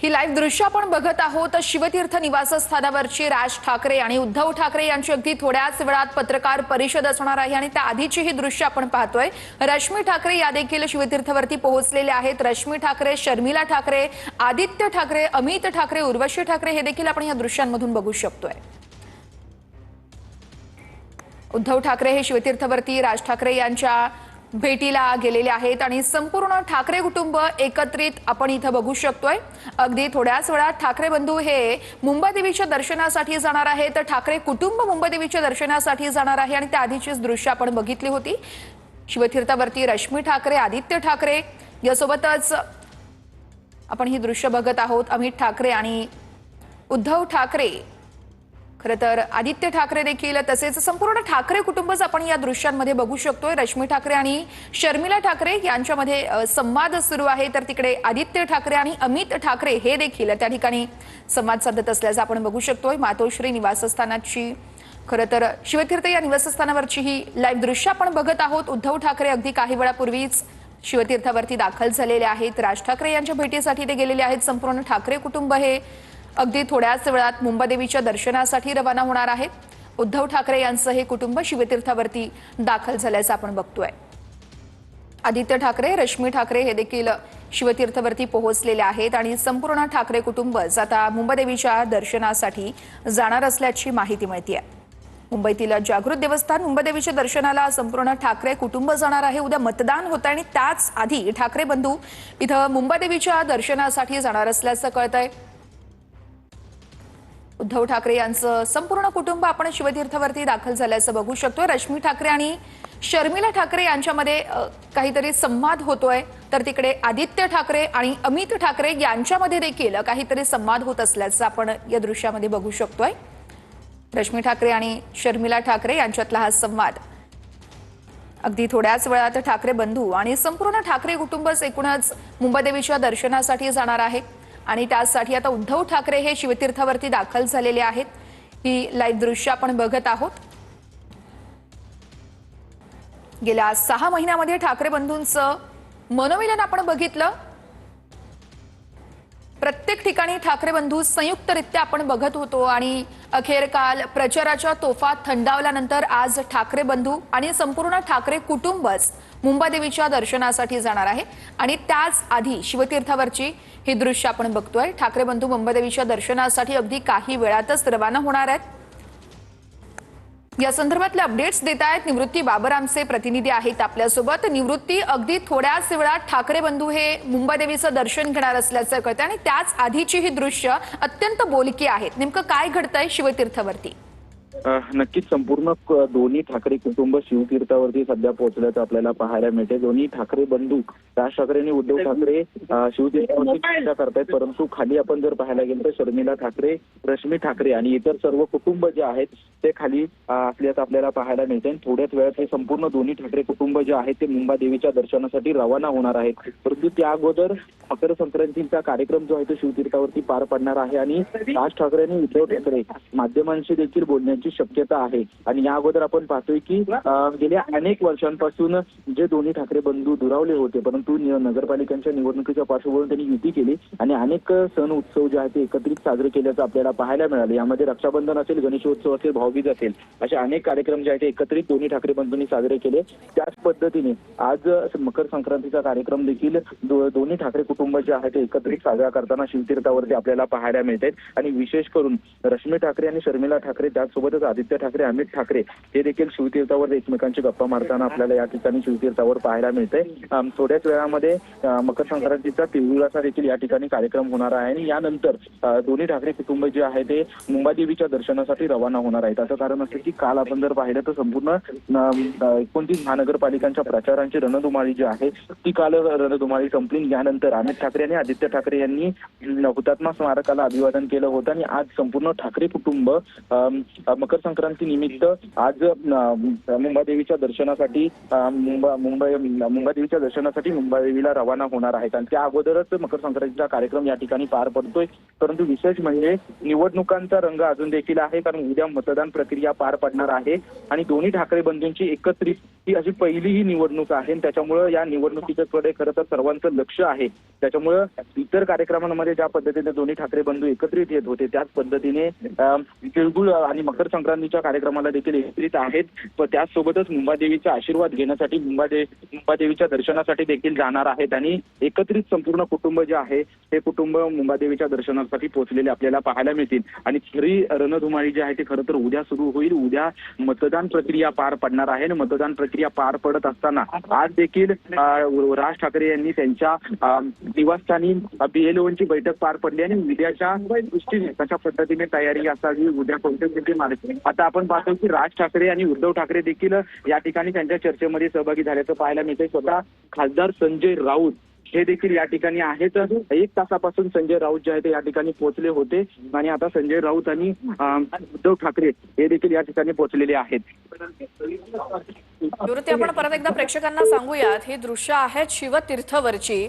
ही live दृश्य आपण बघत आहोत। शिवतीर्थ निवासस्थानावरची राज ठाकरे आणि उद्धव ठाकरे यांची अगदी थोड्याच वेळात पत्रकार परिषद असणार आहे आणि त्या आधीची ही दृश्य आपण पाहतोय। रश्मी ठाकरे या देखील शिवतीर्थवरती पोहोचलेले आहेत। रश्मी ठाकरे, शर्मिला ठाकरे, आदित्य ठाकरे, अमित ठाकरे, उर्वशी ठाकरे हे देखील आपण या दृश्यांमधून बघू शकतोय। उद्धव ठाकरे हे शिवतीर्थवरती राज ठाकरे यांच्या भेटीला गेलेले आहेत आणि संपूर्ण ठाकरे कुटुंब एकत्रित आपण इथे बघू शकतोय। अगदी थोड्याच वेळात ठाकरे बंधू हे मुंबादेवीच्या दर्शनासाठी जाणार आहेत। ठाकरे कुटुंब मुंबादेवीच्या दर्शनासाठी जाणार आहे आणि त्या आधीचीच दृश्य आपण बघितली होती। शिवतीर्थवरती रश्मी ठाकरे, आदित्य ठाकरे यासोबतच आपण ही दृश्य बघत आहोत। अमित ठाकरे आणि उद्धव ठाकरे, खरं तर आदित्य ठाकरे देखील तसेच संपूर्ण ठाकरे कुटुंबच आपण या दृश्यांमध्ये बघू शकतोय। रश्मी ठाकरे आणि शर्मिला ठाकरे यांच्यामध्ये संवाद सुरू आहे, तर तिकडे आदित्य ठाकरे आणि अमित ठाकरे हे देखील त्या ठिकाणी संवाद साधत असल्याचं आपण बघू शकतोय। मातोश्री निवासस्थानाची खरं तर शिवतीर्थ या निवासस्थानावरची ही लाईव्ह दृश्य आपण बघत आहोत। उद्धव ठाकरे अगदी काही वेळापूर्वीच शिवतीर्थावरती दाखल झालेले आहेत। राज ठाकरे यांच्या भेटीसाठी ते गेलेले आहेत। संपूर्ण ठाकरे कुटुंब हे अगदी थोड्याच वेळात मुंबादेवीच्या दर्शनासाठी रवाना होणार आहेत। उद्धव ठाकरे यांचं हे कुटुंब शिवतीर्थावरती दाखल झाल्याचं आपण बघतोय। आदित्य ठाकरे, रश्मी ठाकरे हे देखील शिवतीर्थावरती पोहोचलेले आहेत आणि संपूर्ण ठाकरे कुटुंबच आता मुंबादेवीच्या दर्शनासाठी जाणार असल्याची माहिती मिळते। मुंबईतील जागृत देवस्थान मुंबादेवीच्या दर्शनाला संपूर्ण ठाकरे कुटुंब जाणार आहे। उद्या मतदान होतं आणि त्याच आधी ठाकरे बंधू इथं मुंबादेवीच्या दर्शनासाठी जाणार असल्याचं कळतंय। उद्धव ठाकरे यांचं संपूर्ण कुटुंब आपण शिवतीर्थावरती दाखल झाल्याचं बघू शकतोय। रश्मी ठाकरे आणि शर्मिला ठाकरे यांच्यामध्ये काहीतरी संवाद होतोय, तर तिकडे आदित्य ठाकरे आणि अमित ठाकरे यांच्यामध्ये देखील काहीतरी संवाद होत असल्याचं आपण या दृश्यामध्ये बघू शकतोय। रश्मी ठाकरे आणि शर्मिला ठाकरे यांच्यातला हा संवाद अगदी थोड्याच वेळात ठाकरे बंधू आणि संपूर्ण ठाकरे कुटुंबच एकूणच मुंबादेवीच्या दर्शनासाठी जाणार आहे आणि त्यासाठी आता उद्धव ठाकरे हे शिवतीर्थावरती दाखल झालेले आहेत। ही लाईव्ह दृश्य आपण बघत आहोत। गेल्या 6 महिन्यामध्ये ठाकरे बंधूंचं मनोमिलन आपण बघितलं। प्रत्येक ठिकाणी ठाकरे बंधू संयुक्तरित्या आपण बघत होतो आणि अखेर काल प्रचाराच्या तोफा थंडावल्यानंतर आज ठाकरे बंधू आणि संपूर्ण ठाकरे कुटुंबच मुंबादेवीच्या दर्शनासाठी जाणार आहे आणि त्याच आधी शिवतीर्थावरची ही दृश्य आपण बघतोय। ठाकरे बंधू मुंबादेवीच्या दर्शनासाठी अगदी काही वेळातच रवाना होणार आहेत। या संदर्भातले अपडेट्स देत आहेत निवृत्ती बाबर, आमचे प्रतिनिधी आहेत आपल्यासोबत। निवृत्ती, अगदी थोड्याच वेळात ठाकरे बंधू हे मुंबादेवीचं दर्शन घेणार असल्याचं कळतंय आणि त्याच आधीची ही दृश्य अत्यंत बोलकी आहेत। नेमकं काय घडतंय शिवतीर्थावरती? नक्कीच संपूर्ण दोन्ही ठाकरे कुटुंब शिवतीर्थावरती सध्या पोहोचल्याचं आपल्याला पाहायला मिळते। दोन्ही ठाकरे बंधू राज ठाकरे आणि उद्धव ठाकरे शिवतीर्थावरती चर्चा करतायत, परंतु खाली आपण जर पाहायला गेलं तर शर्मिला ठाकरे, रश्मी ठाकरे आणि इतर सर्व कुटुंब जे आहेत ते खाली असल्याचं आपल्याला पाहायला मिळते। थोड्याच वेळात हे संपूर्ण दोन्ही ठाकरे कुटुंब जे आहेत ते मुंबादेवीच्या दर्शनासाठी रवाना होणार आहेत। परंतु त्या अगोदर मकर संक्रांतीचा कार्यक्रम जो आहे तो शिवतीर्थावरती पार पडणार आहे आणि राज ठाकरे आणि उद्धव ठाकरे माध्यमांशी देखील बोलण्याची शक्यता आहे। आणि या अगोदर आपण पाहतोय की गेल्या अनेक वर्षांपासून जे दोन्ही ठाकरे बंधू दुरावले होते, परंतु नगरपालिकांच्या निवडणुकीच्या पार्श्वभूमीवर त्यांनी युती केली आणि अनेक सण उत्सव जे आहेत ते एकत्रित साजरे केल्याचं आपल्याला पाहायला मिळाले। यामध्ये रक्षाबंधन असेल, गणेशोत्सव असेल, भाऊबीज असेल, असे अनेक कार्यक्रम जे आहेत ते एकत्रित दोन्ही ठाकरे बंधूंनी साजरे केले। त्याच पद्धतीने आज मकर संक्रांतीचा कार्यक्रम देखील दोन्ही ठाकरे कुटुंब जे आहे ते एकत्रित साजरा करताना शिवतीर्थावरती आपल्याला पाहायला मिळते। आणि विशेष करून रश्मी ठाकरे आणि शर्मिला ठाकरे त्याचसोबतच आदित्य ठाकरे, अमित ठाकरे हे देखील शिवतीर्थावर एकमेकांची गप्पा मारताना आपल्याला या ठिकाणी शिवतीर्थावर पाहायला मिळते। थोड्याच वेळामध्ये मकर संक्रांतीचा तिळगुळाचा देखील या ठिकाणी कार्यक्रम होणार आहे आणि यानंतर दोन्ही ठाकरे कुटुंब जे आहे ते मुंबादेवीच्या दर्शनासाठी रवाना होणार आहेत। असं कारण असं की काल आपण जर पाहिलं तर संपूर्ण 29 महानगरपालिकांच्या प्रचारांची रणधुमाळी जी आहे ती काल रणधुमाळी संपली। यानंतर अमित ठाकरे आणि आदित्य ठाकरे यांनी हुतात्मा स्मारकाला अभिवादन केलं होतं आणि आज संपूर्ण ठाकरे कुटुंब मकर संक्रांती निमित्त आज मुंबादेवीच्या दर्शनासाठी मुंबादेवीच्या दर्शनासाठी मुंबादेवीला रवाना होणार आहेत आणि त्या अगोदरच मकर संक्रांतीचा कार्यक्रम या ठिकाणी पार पडतोय। परंतु विशेष म्हणजे निवडणुकांचा रंग अजून देखील आहे, कारण उद्या मतदान प्रक्रिया पार पडणार आहे आणि दोन्ही ठाकरे बंधूंची एकत्रित ही अशी पहिली ही निवडणूक आहे। त्याच्यामुळे या निवडणुकीकडे खरं तर सर्वांचं लक्ष आहे त्याच्यामुळं इतर कार्यक्रमांमध्ये ज्या पद्धतीने दोन्ही ठाकरे बंधू एकत्रित येत होते त्याच पद्धतीने तिळगुळ आणि मकर संक्रांतीच्या कार्यक्रमाला देखील एकत्रित आहेत. पण त्याचसोबतच मुंबादेवीचा आशीर्वाद घेण्यासाठी मुंबादेवीच्या दर्शनासाठी देखील जाणार आहेत आणि एकत्रित संपूर्ण कुटुंब जे आहे ते कुटुंब मुंबादेवीच्या दर्शनासाठी पोहोचलेले आपल्याला पाहायला मिळतील. आणि खरी रणधुमाळी जी आहे ती खरं तर उद्या सुरू होईल. उद्या मतदान प्रक्रिया पार पडणार आहे आणि मतदान प्रक्रिया पार पडत असताना आज देखील राज ठाकरे यांनी त्यांच्या निवासस्थानी BLOची बैठक पार पडली आणि उद्याच्या दृष्टीने कशा पद्धतीने तयारी असावी, उद्या कोणते मार्ग. आता आपण पाहतो की राज ठाकरे आणि उद्धव ठाकरे देखील या ठिकाणी त्यांच्या चर्चेमध्ये सहभागी झाल्याचं पाहायला मिळतंय. स्वतः खासदार संजय राऊत हे देखील या ठिकाणी आहेत. 1 तासापासून संजय राऊत जे आहे ते या ठिकाणी पोहोचले होते आणि आता संजय राऊत आणि उद्धव ठाकरे हे देखील या ठिकाणी पोहोचलेले आहेत. निवृत्ती, आपण परत एकदा प्रेक्षकांना सांगूयात, ही दृश्य आहेत शिवतीर्थवरची.